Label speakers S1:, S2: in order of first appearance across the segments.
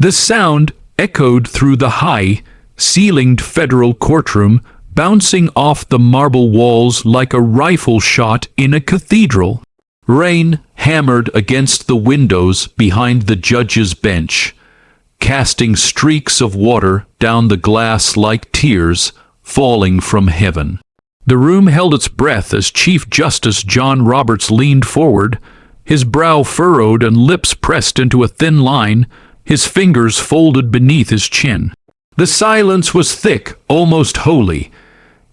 S1: The sound echoed through the high, ceilinged federal courtroom, bouncing off the marble walls like a rifle shot in a cathedral. Rain hammered against the windows behind the judge's bench, casting streaks of water down the glass like tears falling from heaven. The room held its breath as Chief Justice John Roberts leaned forward, his brow furrowed and lips pressed into a thin line, his fingers folded beneath his chin. The silence was thick, almost holy.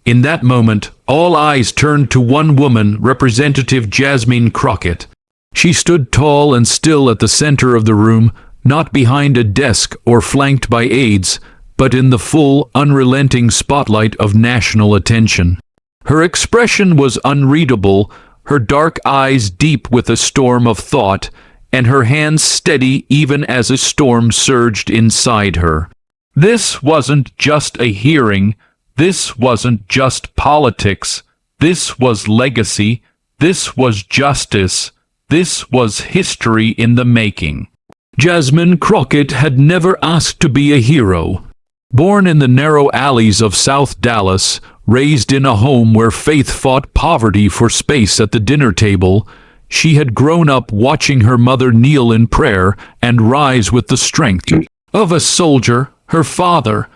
S1: In that moment, all eyes turned to one woman, Representative Jasmine Crockett. She stood tall and still at the center of the room, not behind a desk or flanked by aides, but in the full, unrelenting spotlight of national attention. Her expression was unreadable, her dark eyes deep with a storm of thought, and her hands steady even as a storm surged inside her. This wasn't just a hearing. This wasn't just politics. This was legacy. This was justice. This was history in the making. Jasmine Crockett had never asked to be a hero. Born in the narrow alleys of South Dallas, raised in a home where faith fought poverty for space at the dinner table, she had grown up watching her mother kneel in prayer and rise with the strength of a soldier. Her father,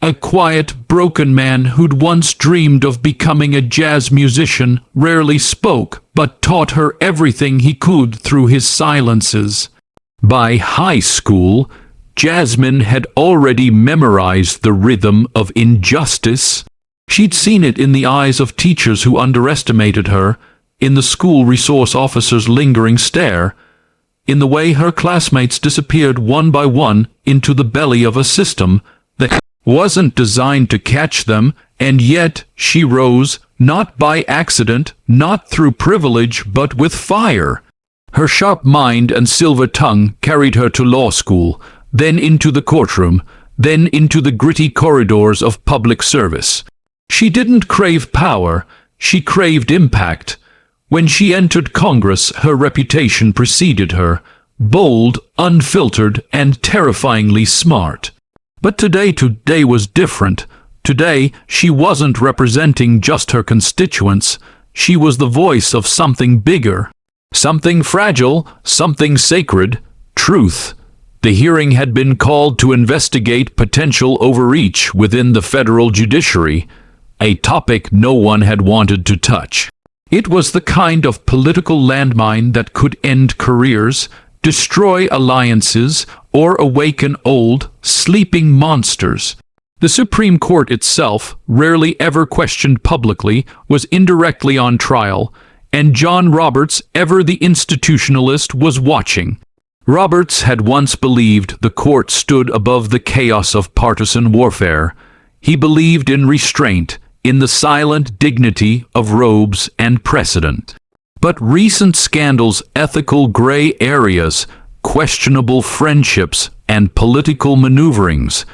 S1: a quiet, broken man who'd once dreamed of becoming a jazz musician, rarely spoke, but taught her everything he could through his silences. By high school, Jasmine had already memorized the rhythm of injustice. She'd seen it in the eyes of teachers who underestimated her, in the school resource officer's lingering stare, in the way her classmates disappeared one by one into the belly of a system that wasn't designed to catch them, and yet she rose, not by accident, not through privilege, but with fire. Her sharp mind and silver tongue carried her to law school, then into the courtroom, then into the gritty corridors of public service. She didn't crave power, she craved impact. When she entered Congress, her reputation preceded her, bold, unfiltered, and terrifyingly smart. But today was different. Today, she wasn't representing just her constituents. She was the voice of something bigger, something fragile, something sacred, truth. The hearing had been called to investigate potential overreach within the federal judiciary, a topic no one had wanted to touch. It was the kind of political landmine that could end careers, destroy alliances, or awaken old, sleeping monsters. The Supreme Court itself, rarely ever questioned publicly, was indirectly on trial, and John Roberts, ever the institutionalist, was watching. Roberts had once believed the court stood above the chaos of partisan warfare. He believed in restraint, in the silent dignity of robes and precedent. But recent scandals, ethical gray areas, questionable friendships, and political maneuverings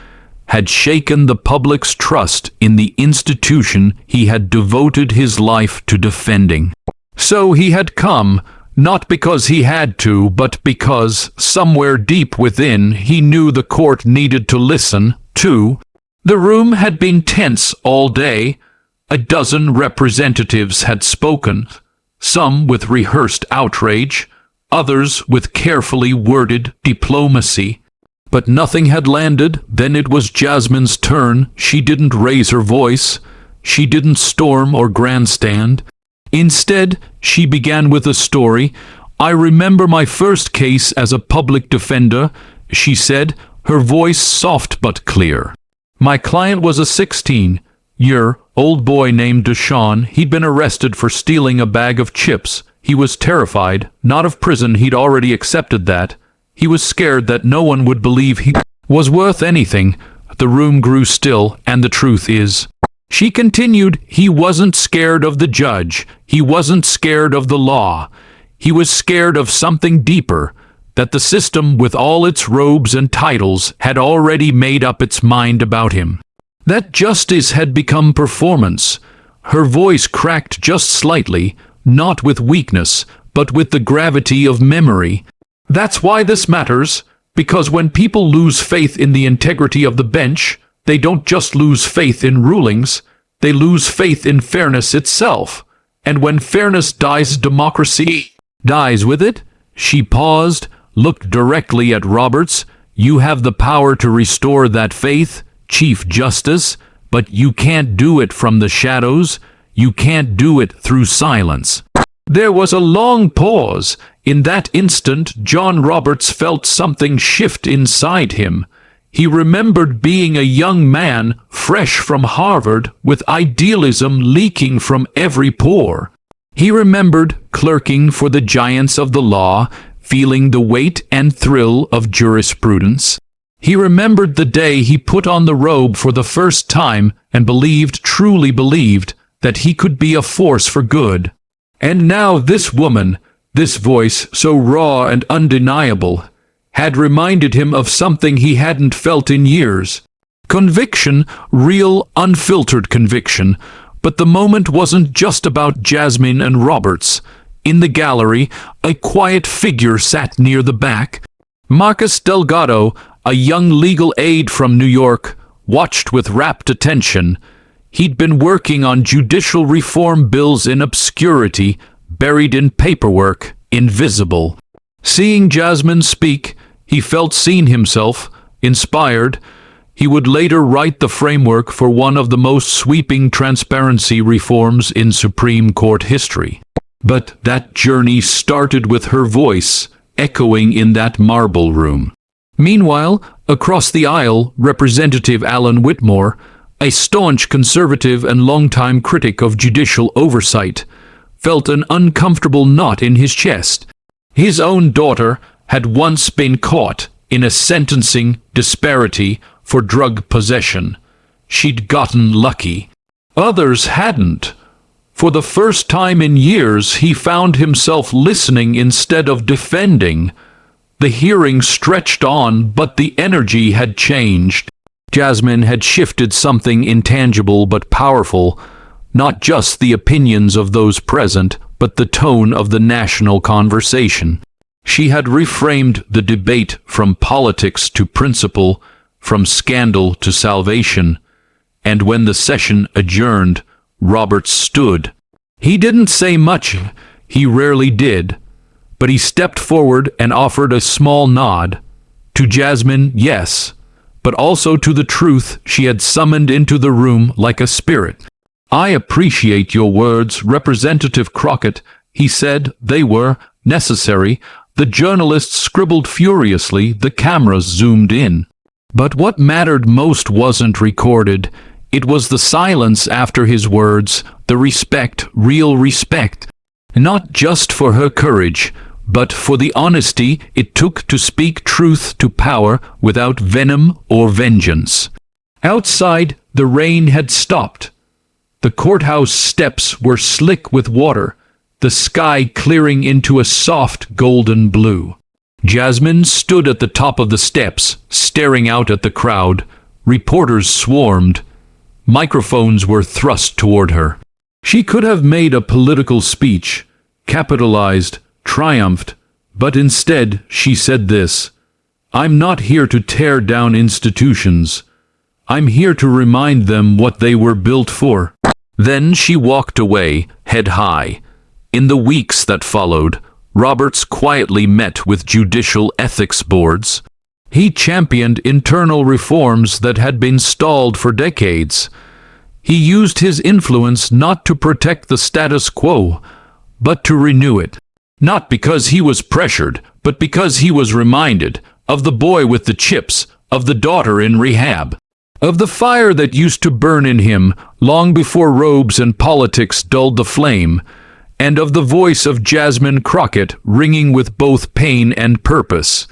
S1: had shaken the public's trust in the institution he had devoted his life to defending. So he had come, not because he had to, but because, somewhere deep within, he knew the court needed to listen, too. The room had been tense all day. A dozen representatives had spoken, some with rehearsed outrage, others with carefully worded diplomacy. But nothing had landed. Then it was Jasmine's turn. She didn't raise her voice. She didn't storm or grandstand. Instead, she began with a story. "I remember my first case as a public defender," she said, her voice soft but clear. "My client was a 16-year-old boy named Deshaun. He'd been arrested for stealing a bag of chips. He was terrified, not of prison, he'd already accepted that. He was scared that no one would believe he was worth anything." The room grew still, and the truth is, she continued, he wasn't scared of the judge. He wasn't scared of the law. He was scared of something deeper, that the system, with all its robes and titles, had already made up its mind about him. That justice had become performance. Her voice cracked just slightly, not with weakness, but with the gravity of memory. "That's why this matters, Because when people lose faith in the integrity of the bench, they don't just lose faith in rulings, they lose faith in fairness itself. And when fairness dies, democracy dies with it. She paused, looked directly at Roberts. You have the power to restore that faith, Chief Justice, but you can't do it from the shadows. You can't do it through silence. There was a long pause. In that instant, John Roberts felt something shift inside him. He remembered being a young man, fresh from Harvard, with idealism leaking from every pore. He remembered clerking for the giants of the law, feeling the weight and thrill of jurisprudence. He remembered the day he put on the robe for the first time and believed, truly believed, that he could be a force for good. And now this woman, this voice so raw and undeniable, had reminded him of something he hadn't felt in years. Conviction, real, unfiltered conviction. But the moment wasn't just about Jasmine and Roberts. In the gallery, a quiet figure sat near the back. Marcus Delgado, a young legal aide from New York, watched with rapt attention. He'd been working on judicial reform bills in obscurity, buried in paperwork, invisible. Seeing Jasmine speak, he felt seen himself, inspired. He would later write the framework for one of the most sweeping transparency reforms in Supreme Court history. But that journey started with her voice, echoing in that marble room. Meanwhile, across the aisle, Representative Alan Whitmore, a staunch conservative and longtime critic of judicial oversight, felt an uncomfortable knot in his chest. His own daughter had once been caught in a sentencing disparity for drug possession. She'd gotten lucky. Others hadn't. For the first time in years, he found himself listening instead of defending. The hearing stretched on, but the energy had changed. Jasmine had shifted something intangible but powerful, not just the opinions of those present, but the tone of the national conversation. She had reframed the debate from politics to principle, from scandal to salvation. And when the session adjourned, Roberts stood. He didn't say much, he rarely did, but he stepped forward and offered a small nod. To Jasmine, yes, but also to the truth she had summoned into the room like a spirit. I appreciate your words, Representative Crockett, he said. They were necessary. The journalists scribbled furiously, the cameras zoomed in. But what mattered most wasn't recorded. It was the silence after his words, the respect, real respect. Not just for her courage, but for the honesty it took to speak truth to power without venom or vengeance. Outside, the rain had stopped. The courthouse steps were slick with water, the sky clearing into a soft golden blue. Jasmine stood at the top of the steps, staring out at the crowd. Reporters swarmed. Microphones were thrust toward her. She could have made a political speech, capitalized, triumphed, but instead she said this: I'm not here to tear down institutions. I'm here to remind them what they were built for. Then she walked away, head high. In the weeks that followed, Roberts quietly met with judicial ethics boards. He championed internal reforms that had been stalled for decades. He used his influence not to protect the status quo, but to renew it. Not because he was pressured, but because he was reminded of the boy with the chips, of the daughter in rehab, of the fire that used to burn in him long before robes and politics dulled the flame, and of the voice of Jasmine Crockett ringing with both pain and purpose.